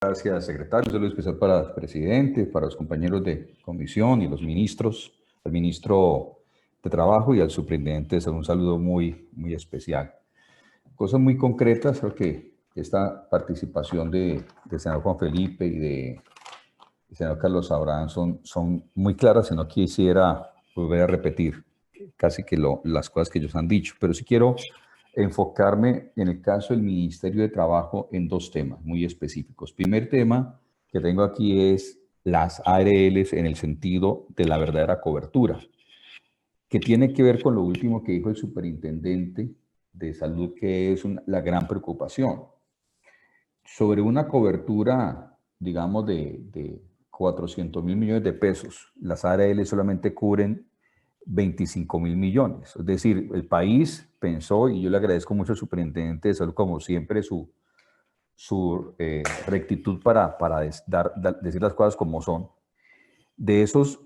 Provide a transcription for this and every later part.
Gracias, secretario. Un saludo especial para el presidente, para los compañeros de comisión y los ministros, al ministro de Trabajo y al superintendente. Un saludo muy especial. Cosas muy concretas, creo que esta participación del senador Juan Felipe y del senador Carlos Abraham son muy claras y no quisiera volver a repetir casi que las cosas que ellos han dicho, pero sí quiero enfocarme en el caso del Ministerio de Trabajo en dos temas muy específicos. Primer tema que tengo aquí es las ARLs en el sentido de la verdadera cobertura, que tiene que ver con lo último que dijo el superintendente de salud, que es la gran preocupación. Sobre una cobertura, digamos, de 400.000 millones de pesos, las ARL solamente cubren 25.000 millones. Es decir, el país pensó, y yo le agradezco mucho al superintendente de salud, como siempre, su rectitud para decir las cosas como son. De esos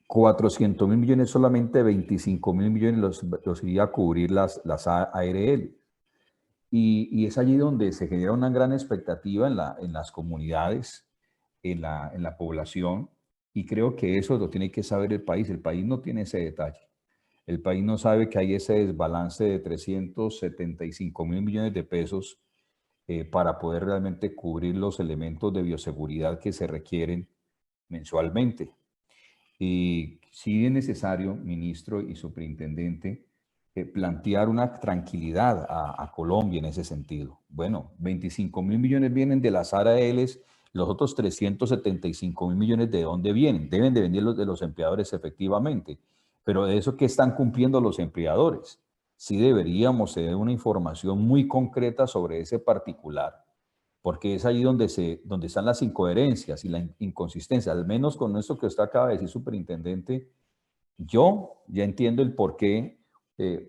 400.000 millones, solamente 25.000 millones los iría a cubrir las ARL. Y es allí donde se genera una gran expectativa en las comunidades, en la población, y creo que eso lo tiene que saber el país. El país no tiene ese detalle. El país no sabe que hay ese desbalance de 375.000 millones de pesos para poder realmente cubrir los elementos de bioseguridad que se requieren mensualmente. Y sí es necesario, ministro y superintendente, plantear una tranquilidad a Colombia en ese sentido. Bueno, 25.000 millones vienen de las ARLs, los otros 375.000 millones ¿de dónde vienen? Deben de venir de los empleadores efectivamente, pero de eso, ¿qué están cumpliendo los empleadores? Sí deberíamos tener una información muy concreta sobre ese particular, porque es ahí donde están las incoherencias y la inconsistencia. Al menos con esto que usted acaba de decir, superintendente, yo ya entiendo el por qué.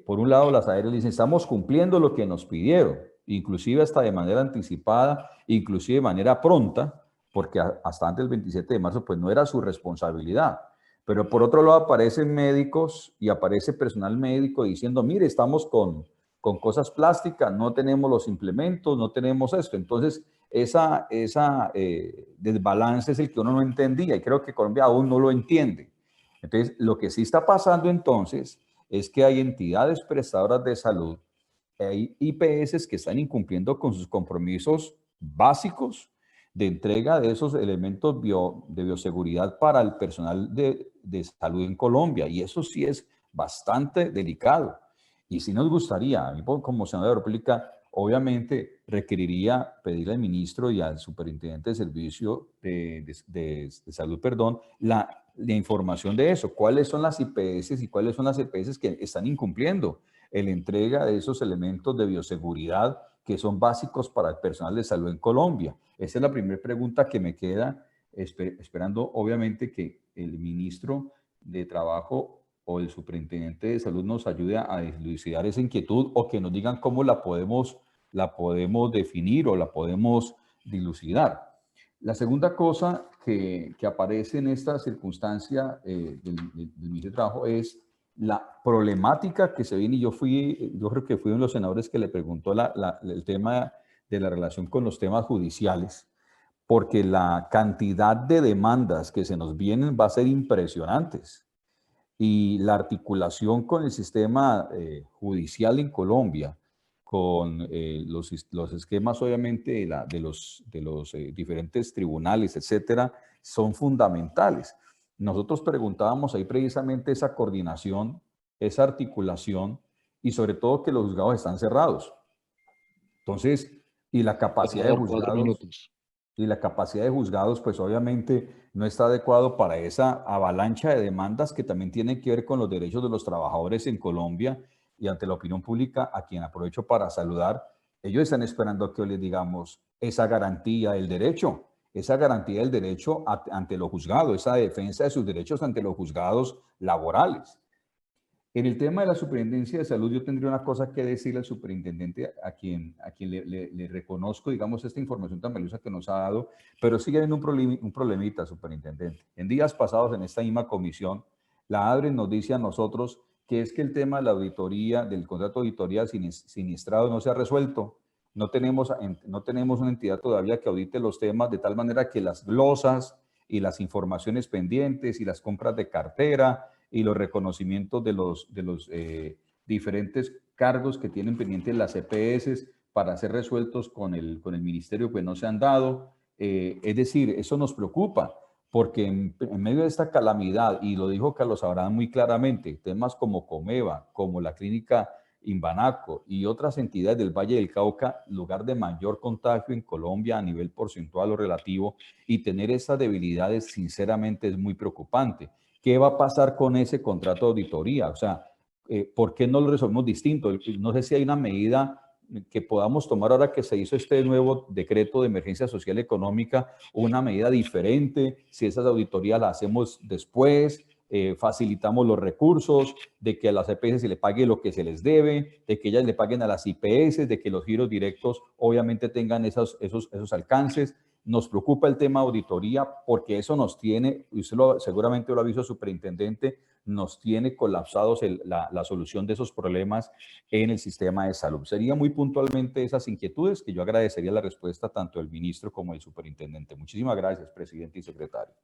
Por un lado, las ARL dicen, estamos cumpliendo lo que nos pidieron, inclusive hasta de manera anticipada, inclusive de manera pronta, porque hasta antes del 27 de marzo, pues no era su responsabilidad. Pero por otro lado, aparecen médicos y aparece personal médico diciendo, mire, estamos con cosas plásticas, no tenemos los implementos, no tenemos esto. Entonces, esa desbalance es el que uno no entendía y creo que Colombia aún no lo entiende. Entonces, lo que sí está pasando entonces es que hay entidades prestadoras de salud, hay IPS que están incumpliendo con sus compromisos básicos de entrega de esos elementos de bioseguridad para el personal de salud en Colombia. Y eso sí es bastante delicado. Y sí nos gustaría, a mí como senador de la República, obviamente requeriría pedirle al ministro y al superintendente de servicio de salud, perdón, la información de eso. ¿Cuáles son las IPS y cuáles son las EPS que están incumpliendo la entrega de esos elementos de bioseguridad que son básicos para el personal de salud en Colombia? Esa es la primera pregunta que me queda, esperando obviamente que el ministro de Trabajo o el superintendente de salud nos ayude a dilucidar esa inquietud o que nos digan cómo la podemos definir o la podemos dilucidar. La segunda cosa que aparece en esta circunstancia del Ministerio de Trabajo es la problemática que se viene, y yo creo que fui uno de los senadores que le preguntó el tema de la relación con los temas judiciales, porque la cantidad de demandas que se nos vienen va a ser impresionantes. Y la articulación con el sistema judicial en Colombia, con los esquemas obviamente de los diferentes tribunales, etcétera, son fundamentales. Nosotros preguntábamos ahí precisamente esa coordinación, esa articulación y sobre todo que los juzgados están cerrados. Entonces, y la Por capacidad de favor, 4 juzgados minutos. y la capacidad de juzgados, pues obviamente no está adecuado para esa avalancha de demandas que también tienen que ver con los derechos de los trabajadores en Colombia y ante la opinión pública, a quien aprovecho para saludar. Ellos están esperando que les digamos esa garantía del derecho, ante los juzgados, esa defensa de sus derechos ante los juzgados laborales. En el tema de la Superintendencia de Salud, yo tendría una cosa que decirle al superintendente, a quien le reconozco, digamos, esta información tan valiosa que nos ha dado, pero sigue habiendo un problemita, superintendente. En días pasados, en esta misma comisión, la ADRE nos dice a nosotros que es que el tema de la auditoría, del contrato de auditoría siniestrado no se ha resuelto no tenemos una entidad todavía que audite los temas de tal manera que las glosas y las informaciones pendientes y las compras de cartera y los reconocimientos de los diferentes cargos que tienen pendientes las EPS para ser resueltos con el ministerio, pues no se han dado. Es decir, eso nos preocupa porque en medio de esta calamidad, y lo dijo Carlos Abraham muy claramente, temas como Comeva, como la clínica Imbanaco y otras entidades del Valle del Cauca, lugar de mayor contagio en Colombia a nivel porcentual o relativo, y tener esas debilidades sinceramente es muy preocupante. ¿Qué va a pasar con ese contrato de auditoría? O sea, ¿por qué no lo resolvemos distinto? No sé si hay una medida que podamos tomar ahora que se hizo este nuevo decreto de emergencia social y económica, una medida diferente, si esas auditorías las hacemos después, facilitamos los recursos, de que a las EPS se le pague lo que se les debe, de que ellas le paguen a las IPS, de que los giros directos obviamente tengan esos alcances. Nos preocupa el tema de auditoría porque eso nos tiene, y usted seguramente lo ha visto, superintendente, nos tiene colapsados la solución de esos problemas en el sistema de salud. Sería muy puntualmente esas inquietudes que yo agradecería la respuesta tanto del ministro como del superintendente. Muchísimas gracias, presidente y secretario.